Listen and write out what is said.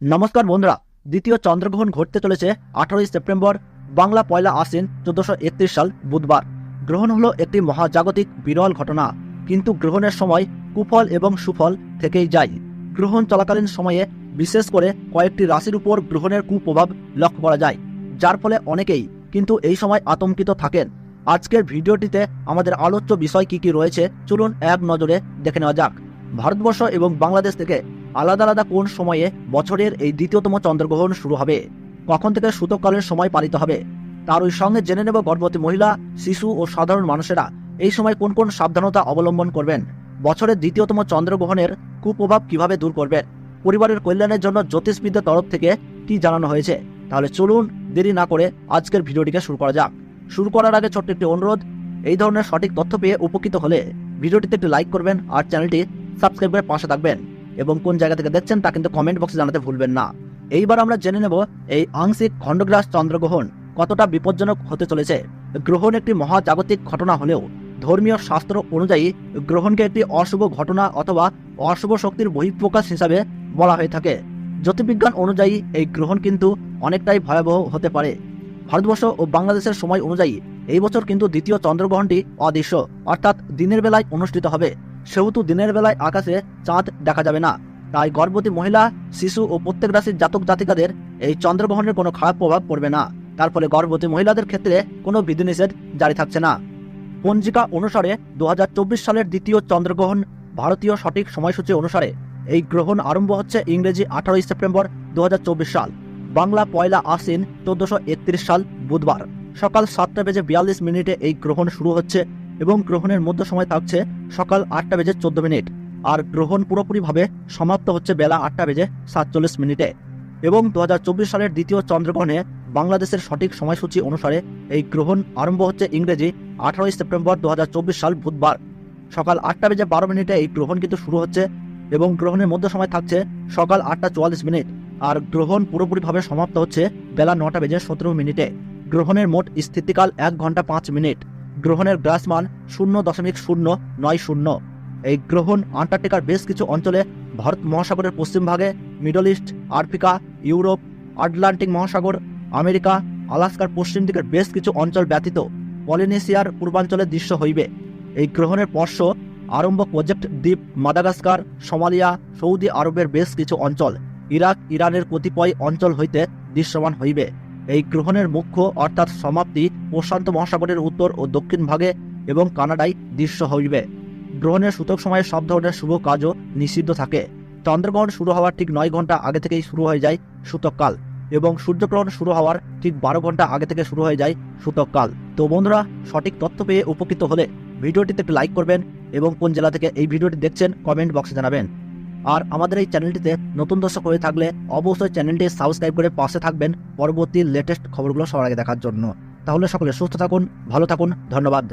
নমস্কার বন্ধুরা, দ্বিতীয় চন্দ্রগ্রহণ ঘটতে চলেছে 18 সেপ্টেম্বর, বাংলা পয়লা আশ্বিন 1431 সাল বুধবার। গ্রহণ হলো একটি মহাজাগতিক বিরল ঘটনা, কিন্তু গ্রহণের সময় কুফল এবং সুফল থেকেই যায়। গ্রহণ চলাকালীন সময়ে বিশেষ করে কয়েকটি রাশির উপর গ্রহণের কুপ্রভাব লক্ষ্য করা যায়, যার ফলে অনেকেই কিন্তু এই সময় আতঙ্কিত থাকেন। আজকের ভিডিওটিতে আমাদের আলোচ্য বিষয় কি কি রয়েছে চলুন এক নজরে দেখে নেওয়া যাক। ভারতবর্ষ এবং বাংলাদেশ থেকে আলাদা আলাদা কোন সময়ে বছরের এই দ্বিতীয়তম চন্দ্রগ্রহণ শুরু হবে, কখন থেকে সূতককালের সময় পালিত হবে, তার ওই সঙ্গে জেনে নেব গর্ভবতী মহিলা, শিশু ও সাধারণ মানুষেরা এই সময় কোন কোন সাবধানতা অবলম্বন করবেন, বছরের দ্বিতীয়তম চন্দ্রগ্রহণের কুপ্রভাব কিভাবে দূর করবেন, পরিবারের কল্যাণের জন্য জ্যোতিষবিদদের তরফ থেকে কি জানানো হয়েছে। তাহলে চলুন দেরি না করে আজকের ভিডিওটিকে শুরু করা যাক। শুরু করার আগে ছোট্ট একটি অনুরোধ, এই ধরনের সঠিক তথ্য পেয়ে উপকৃত হলে ভিডিওটিতে একটি লাইক করবেন আর চ্যানেলটি সাবস্ক্রাইব করে পাশে থাকবেন, এবং কোন জায়গা থেকে দেখছেন তা কিন্তু কমেন্ট বক্সে জানাতে ভুলবেন না। এইবার আমরা জেনে নেব এই আংশিক খণ্ডগ্রাস চন্দ্রগ্রহণ কতটা বিপজ্জনক হতে চলেছে। গ্রহণ একটি মহাজাগতিক ঘটনা হলেও ধর্মীয় শাস্ত্র অনুযায়ী গ্রহণকে একটি অশুভ ঘটনা অথবা অশুভ শক্তির বহিঃপ্রকাশ হিসাবে বলা হয়ে থাকে। জ্যোতির্বিজ্ঞান অনুযায়ী এই গ্রহণ কিন্তু অনেকটাই ভয়াবহ হতে পারে। ভারতবর্ষ ও বাংলাদেশের সময় অনুযায়ী এই বছর কিন্তু দ্বিতীয় চন্দ্রগ্রহণটি অদৃশ্য, অর্থাৎ দিনের বেলায় অনুষ্ঠিত হবে। সেহেতু দিনের বেলায় আকাশে চাঁদ দেখা যাবে না, তাই গর্ভবতী মহিলা, শিশু ও প্রত্যেক রাশির জাতক জাতিকাদের এই চন্দ্রগ্রহণের কোনো খারাপ প্রভাব পড়বে না। তার ফলে গর্ভবতী মহিলাদের ক্ষেত্রে কোনো বিধিনিষেধ জারি থাকছে না। পঞ্জিকা অনুসারে 2024 সালের দ্বিতীয় চন্দ্রগ্রহণ ভারতীয় সঠিক সময়সূচি অনুসারে এই গ্রহণ আরম্ভ হচ্ছে ইংরেজি 18 সেপ্টেম্বর 2024 সাল, বাংলা পয়লা আশ্বিন 1431 সাল বুধবার সকাল 7:42 এই গ্রহণ শুরু হচ্ছে এবং গ্রহণের মধ্য সময় থাকছে সকাল 8:14। আর গ্রহণ পুরোপুরিভাবে সমাপ্ত হচ্ছে বেলা 8:47। এবং 2024 সালের দ্বিতীয় চন্দ্রগ্রহণে বাংলাদেশের সঠিক সময়সূচি অনুসারে এই গ্রহণ আরম্ভ হচ্ছে ইংরেজি 18 সেপ্টেম্বর 2024 সাল বুধবার সকাল 8:12 এই গ্রহণ কিন্তু শুরু হচ্ছে এবং গ্রহণের মধ্য সময় থাকছে সকাল 8:44। আর গ্রহণ পুরোপুরিভাবে সমাপ্ত হচ্ছে বেলা 9:17। গ্রহণের মোট স্থিতিকাল 1 ঘন্টা 5 মিনিট। গ্রহণের গ্রাসমান 0.090। এই গ্রহণ আন্টার্কটিকার বেশ কিছু অঞ্চলে, ভারত মহাসাগরের পশ্চিম ভাগে, middle east, Africa, Europe, Atlantic মহাসাগর, আমেরিকা, আলাস্কার পশ্চিম দিকের বেশ কিছু অঞ্চল ব্যতীত পলিনেশিয়ার পূর্বাঞ্চলে দৃশ্য হইবে। এই গ্রহণের স্পর্শ আরম্ভ প্রজেক্ট দ্বীপ, মাদাগাস্কার, সোমালিয়া, সৌদি আরবের বেশ কিছু অঞ্চল, ইরাক, ইরানের কতিপয় অঞ্চল হইতে দৃশ্যমান হইবে। এই গ্রহণের মুখ্য অর্থাৎ সমাপ্তি প্রশান্ত মহাসাগরের উত্তর ও দক্ষিণ ভাগে এবং কানাডায় দৃশ্য হইবে। গ্রহণের সূতক সময়ে সব ধরনের শুভ কাজও নিষিদ্ধ থাকে। চন্দ্রগ্রহণ শুরু হওয়ার ঠিক 9 ঘন্টা আগে থেকেই শুরু হয়ে যায় সূতককাল, এবং সূর্যগ্রহণ শুরু হওয়ার ঠিক 12 ঘন্টা আগে থেকে শুরু হয়ে যায় সূতককাল। তো বন্ধুরা, সঠিক তথ্য পেয়ে উপকৃত হলে ভিডিওটিতে একটি লাইক করবেন এবং কোন জেলা থেকে এই ভিডিওটি দেখছেন কমেন্ট বক্সে জানাবেন। আর আমাদের এই চ্যানেলটিতে নতুন দর্শক হয়ে থাকলে অবশ্যই চ্যানেলটি সাবস্ক্রাইব করে পাশে থাকবেন পরবর্তী লেটেস্ট খবরগুলো সবার আগে দেখার জন্য। তাহলে সকলে সুস্থ থাকুন, ভালো থাকুন, ধন্যবাদ।